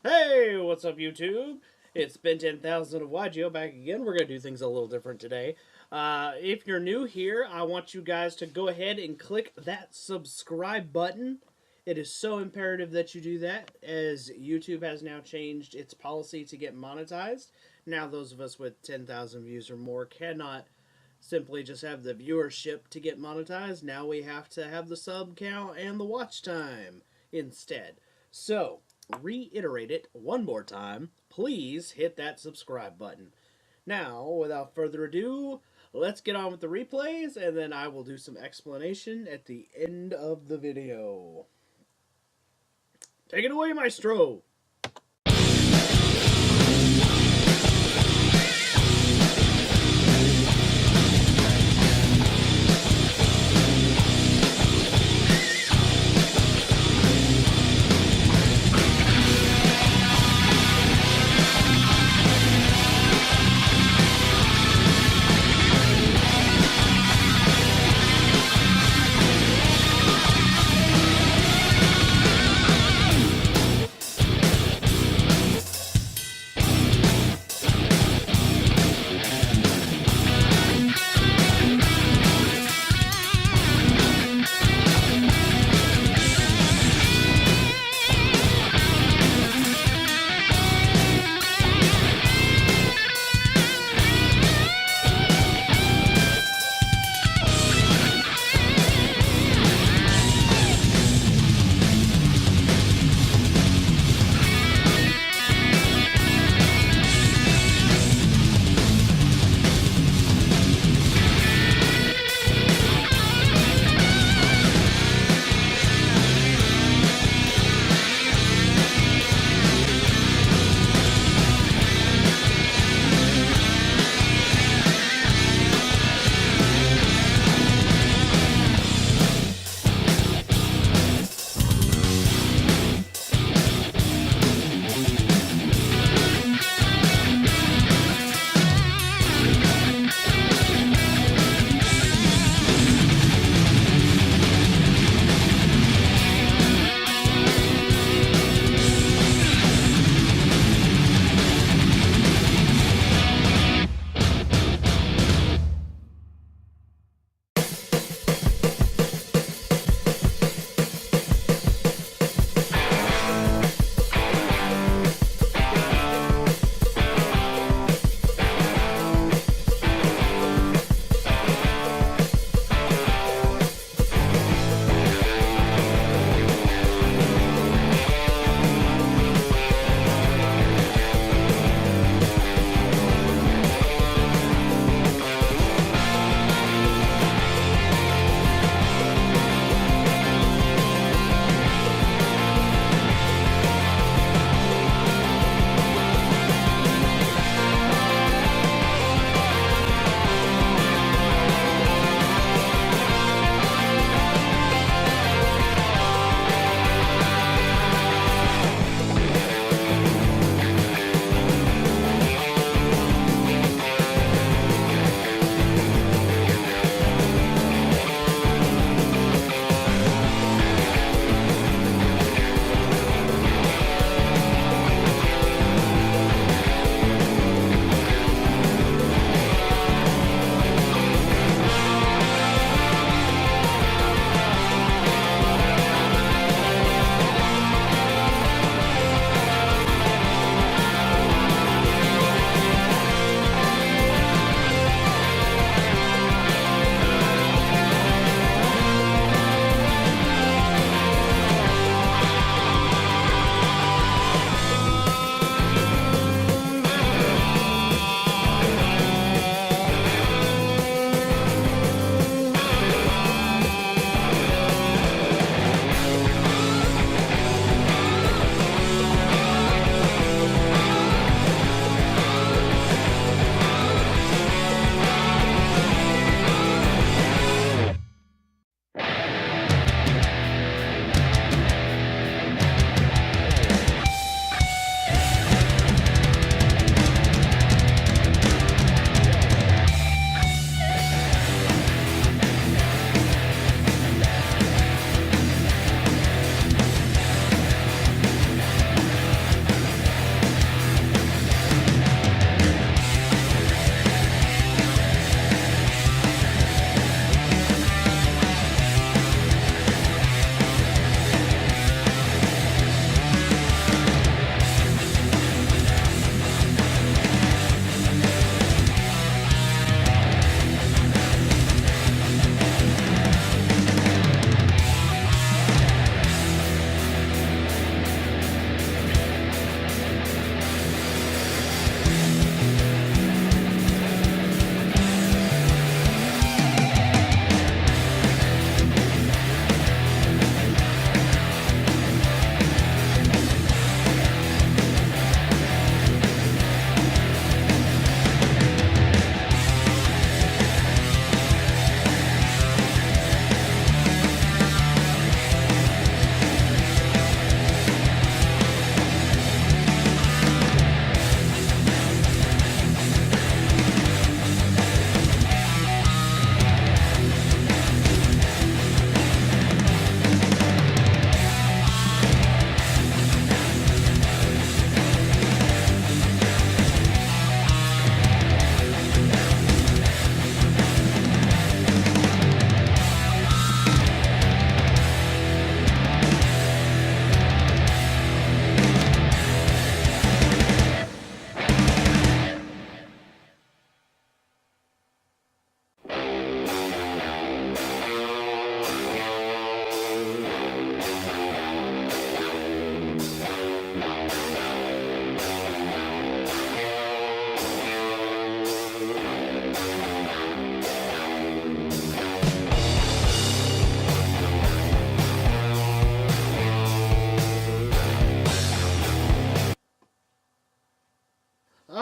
Hey, what's up, YouTube? It's been 10,000 of YGO back again. We're going to do things a little different today. If you're new here, I want you guys to go ahead and click that subscribe button. It is so imperative that you do that, as YouTube has now changed its policy to get monetized. Now, those of us with 10,000 views or more cannot simply just have the viewership to get monetized. Now we have to have the sub count and the watch time instead. So, reiterate it one more time, please hit that subscribe button. Now, without further ado, let's get on with the replays, and then I will do some explanation at the end of the video. Take it away, Maestro!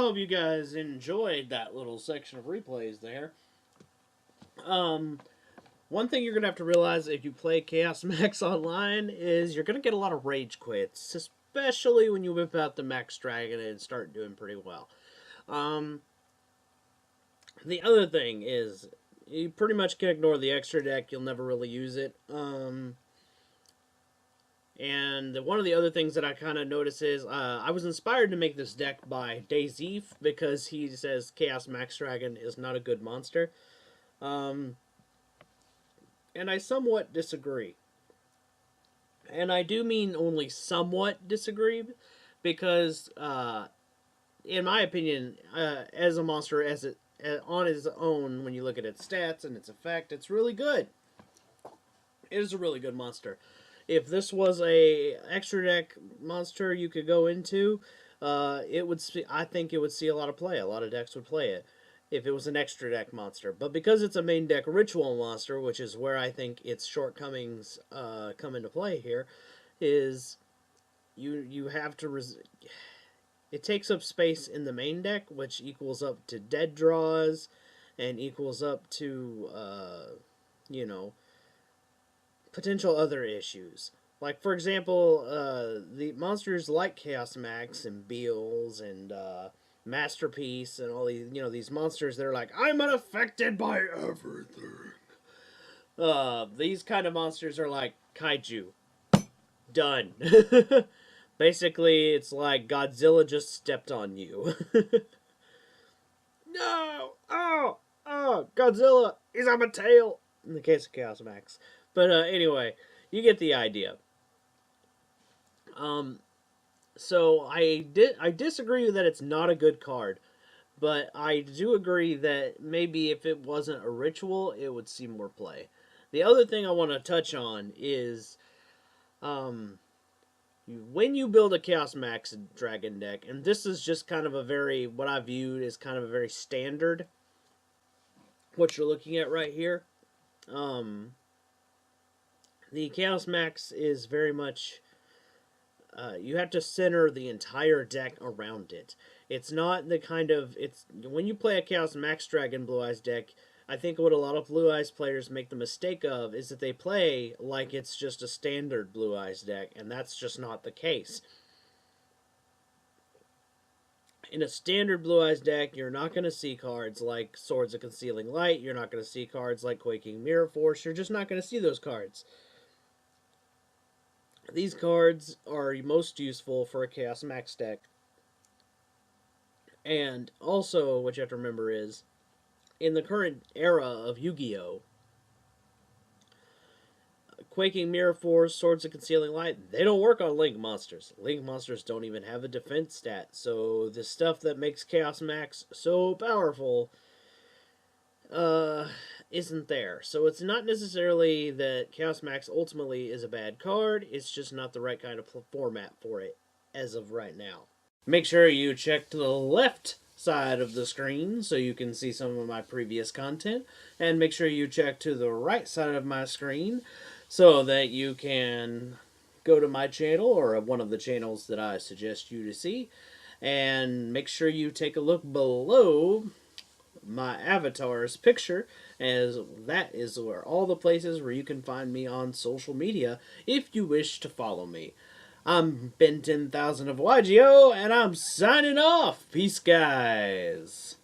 hope you guys enjoyed that little section of replays there. One thing you're going to have to realize if you play Chaos Max Online is you're going to get a lot of rage quits, especially when you whip out the Max Dragon and start doing pretty well. The other thing is you pretty much can ignore the extra deck. You'll never really use it. And one of the other things that I kind of notice is I was inspired to make this deck by DayZ because he says Chaos Max Dragon is not a good monster. And I somewhat disagree. And I do mean only somewhat disagree because, in my opinion, as a monster, on its own, when you look at its stats and its effect, it's really good. It is a really good monster. If this was a extra deck monster you could go into, I think it would see a lot of play. A lot of decks would play it if it was an extra deck monster. But because it's a main deck ritual monster, which is where I think its shortcomings come into play here, is you have to it takes up space in the main deck, which equals up to dead draws and equals up to potential other issues. Like, for example, the monsters like Chaos Max and Beals and Masterpiece and all these, these monsters that are like, I'm unaffected by everything. These kind of monsters are like Kaiju. Done. Basically, it's like Godzilla just stepped on you. No! Oh! Godzilla! He's on my tail! In the case of Chaos Max. But anyway, you get the idea. So I disagree that it's not a good card, but I do agree that maybe if it wasn't a ritual, it would see more play. The other thing I want to touch on is, when you build a Chaos Max Dragon deck, and this is just kind of what I viewed as kind of a very standard, what you're looking at right here, the Chaos Max is very much, you have to center the entire deck around it. It's not the kind of, when you play a Chaos Max Dragon Blue Eyes deck, I think what a lot of Blue Eyes players make the mistake of is that they play like it's just a standard Blue Eyes deck, and that's just not the case. In a standard Blue Eyes deck, you're not going to see cards like Swords of Concealing Light, you're not going to see cards like Quaking Mirror Force, you're just not going to see those cards. These cards are most useful for a Chaos Max deck. And also, what you have to remember is, in the current era of Yu-Gi-Oh!, Quaking Mirror Force, Swords of Concealing Light, they don't work on Link monsters. Link monsters don't even have a defense stat, so the stuff that makes Chaos Max so powerful isn't there. So it's not necessarily that Chaos Max ultimately is a bad card, it's just not the right kind of format for it as of right now. Make sure you check to the left side of the screen so you can see some of my previous content, and make sure you check to the right side of my screen so that you can go to my channel or one of the channels that I suggest you to see, and make sure you take a look below my avatar's picture, as that is where all the places where you can find me on social media if you wish to follow me. I'm Ben 10,000 of YGO, and I'm signing off. Peace, guys.